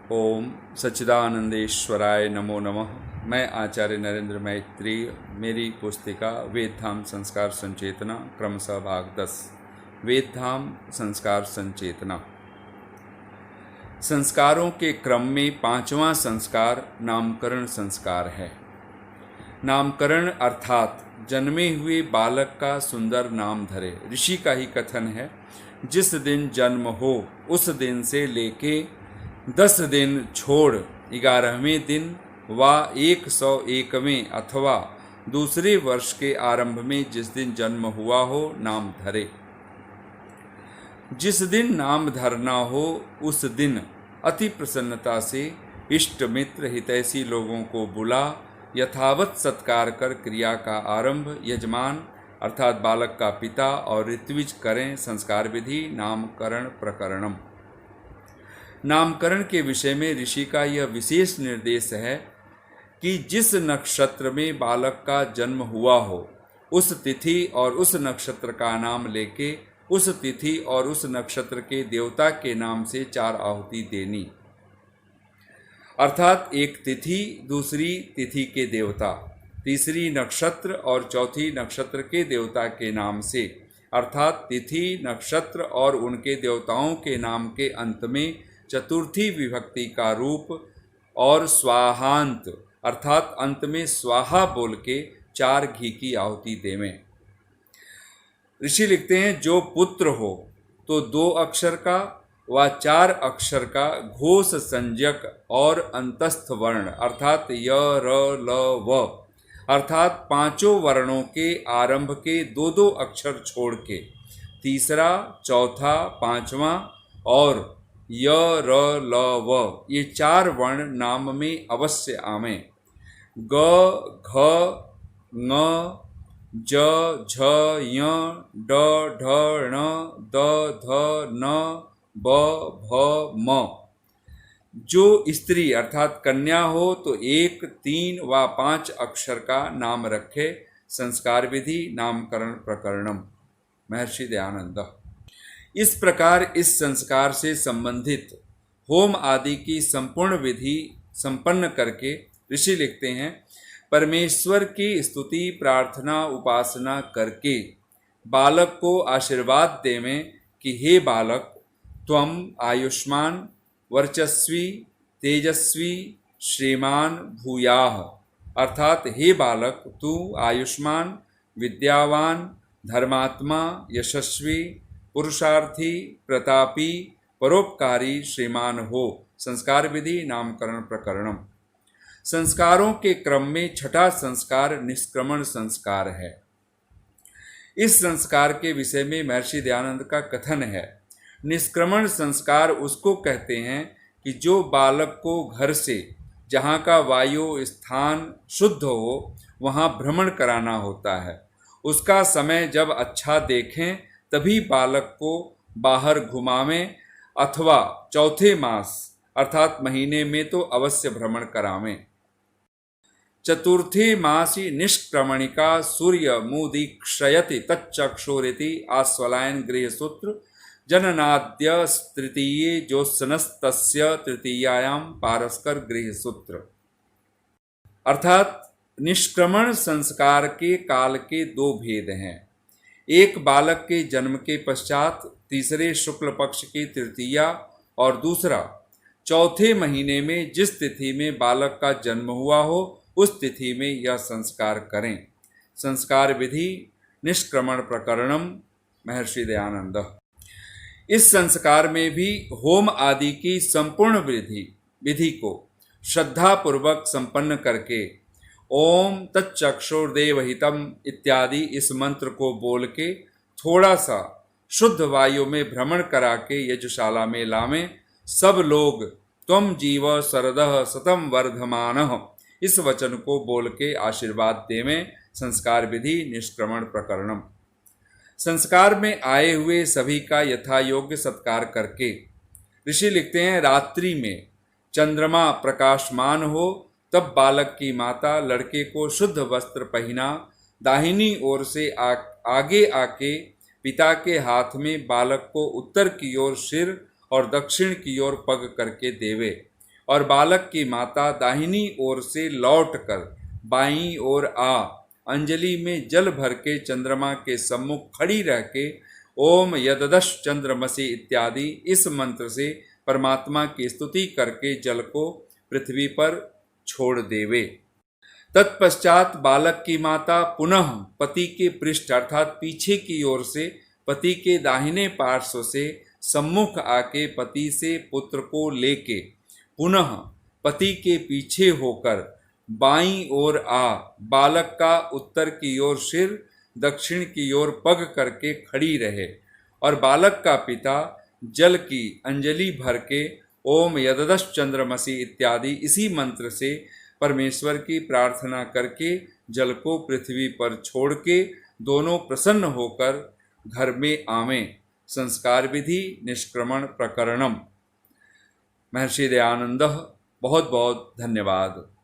ओम सच्चिदानंदेश्वराय नमो नमः। मैं आचार्य नरेंद्र मैत्री। मेरी पुस्तिका वेदधाम संस्कार संचेतना क्रमशः भाग 10। वेदधाम संस्कार संचेतना। संस्कारों के क्रम में पांचवा संस्कार नामकरण संस्कार है। नामकरण अर्थात जन्मे हुए बालक का सुंदर नाम धरे। ऋषि का ही कथन है, जिस दिन जन्म हो उस दिन से लेके 10 दिन छोड़ 11वें दिन व 101वें अथवा दूसरे वर्ष के आरंभ में जिस दिन जन्म हुआ हो नाम धरे। जिस दिन नाम धरना हो उस दिन अति प्रसन्नता से इष्ट मित्र हितैषी लोगों को बुला यथावत सत्कार कर क्रिया का आरंभ यजमान अर्थात बालक का पिता और ऋत्विज करें। संस्कार विधि नामकरण प्रकरणम। नामकरण के विषय में ऋषि का यह विशेष निर्देश है कि जिस नक्षत्र में बालक का जन्म हुआ हो उस तिथि और उस नक्षत्र का नाम लेके उस तिथि और उस नक्षत्र के देवता के नाम से 4 आहुति देनी। अर्थात एक तिथि, दूसरी तिथि के देवता, तीसरी नक्षत्र और चौथी नक्षत्र के देवता के नाम से, अर्थात तिथि, नक्षत्र और उनके देवताओं के नाम के अंत में चतुर्थी विभक्ति का रूप और स्वाहांत अर्थात अंत में स्वाहा बोल के 4 घी की आहुति देवें। ऋषि लिखते हैं, जो पुत्र हो तो 2 अक्षर का व 4 अक्षर का घोष संज्ञक और अंतस्थ वर्ण अर्थात य र ल व अर्थात 5 वर्णों के आरंभ के 2-2 अक्षर छोड़ के तीसरा, चौथा, 5वां और य र ल व ये 4 वर्ण नाम में अवश्य आवें। ग, घ, ङ, ज, झ, य, ड, ढ, ण, द, ध, न, ब, भ, म। जो स्त्री अर्थात कन्या हो तो 1, 3 व 5 अक्षर का नाम रखे। संस्कार विधि नामकरण प्रकरणम। महर्षि दयानंद। इस प्रकार इस संस्कार से संबंधित होम आदि की संपूर्ण विधि संपन्न करके ऋषि लिखते हैं, परमेश्वर की स्तुति प्रार्थना उपासना करके बालक को आशीर्वाद देवें कि हे बालक, त्वम आयुष्मान वर्चस्वी तेजस्वी श्रीमान भूयाः अर्थात हे बालक, तू आयुष्मान, विद्यावान, धर्मात्मा, यशस्वी, पुरुषार्थी, प्रतापी, परोपकारी श्रीमान हो। संस्कार विधि नामकरण प्रकरणम। संस्कारों के क्रम में छठा संस्कार निष्क्रमण संस्कार है। इस संस्कार के विषय में महर्षि दयानंद का कथन है, निष्क्रमण संस्कार उसको कहते हैं कि जो बालक को घर से जहाँ का वायु स्थान शुद्ध हो वहाँ भ्रमण कराना होता है। उसका समय जब अच्छा देखें तभी बालक को बाहर घुमावें अथवा चौथे मास अर्थात महीने में तो अवश्य भ्रमण करावें। चतुर्थे मासी निष्क्रमणिका सूर्य मुदीक्षयति तच्चक्षुरिति आस्वलायन गृहसूत्र जननाद्य तृतीये ज्योत्सनस्तस्य तृतीयायां पारस्कर गृहसूत्र। अर्थात निष्क्रमण संस्कार के काल के 2 भेद हैं। एक बालक के जन्म के पश्चात तीसरे शुक्ल पक्ष की तृतीया और दूसरा चौथे महीने में जिस तिथि में बालक का जन्म हुआ हो उस तिथि में यह संस्कार करें। संस्कार विधि निष्क्रमण प्रकरणम। महर्षि दयानंद। इस संस्कार में भी होम आदि की संपूर्ण विधि को श्रद्धापूर्वक संपन्न करके ओम तच्चक्षुर्देवहितम इत्यादि इस मंत्र को बोल के थोड़ा सा शुद्ध वायु में भ्रमण करा के यज्ञशाला में लावें। सब लोग त्वम जीव शरदः शतम वर्धमानः इस वचन को बोल के आशीर्वाद देवें। संस्कार विधि निष्क्रमण प्रकरणम। संस्कार में आए हुए सभी का यथा योग्य सत्कार करके ऋषि लिखते हैं, रात्रि में चंद्रमा प्रकाशमान हो तब बालक की माता लड़के को शुद्ध वस्त्र पहना दाहिनी ओर से आगे आके पिता के हाथ में बालक को उत्तर की ओर सिर और दक्षिण की ओर पग करके देवे। और बालक की माता दाहिनी ओर से लौटकर बाईं ओर आ अंजलि में जल भर के चंद्रमा के सम्मुख खड़ी रह के ओम यददश चंद्रमसि इत्यादि इस मंत्र से परमात्मा की स्तुति करके जल को पृथ्वी पर छोड़ देवे। तत्पश्चात बालक की माता पुनः पति के पृष्ठ अर्थात पीछे की ओर से पति के दाहिने पार्श्व से सम्मुख आके पति से पुत्र को लेके पुनः पति के पीछे होकर बाईं ओर आ बालक का उत्तर की ओर सिर दक्षिण की ओर पग करके खड़ी रहे और बालक का पिता जल की अंजलि भर के ओम यददश चंद्रमसि इत्यादि इसी मंत्र से परमेश्वर की प्रार्थना करके जल को पृथ्वी पर छोड़ के दोनों प्रसन्न होकर घर में आवें। संस्कार विधि निष्क्रमण प्रकरणम। महर्षि दयानंद बहुत बहुत धन्यवाद।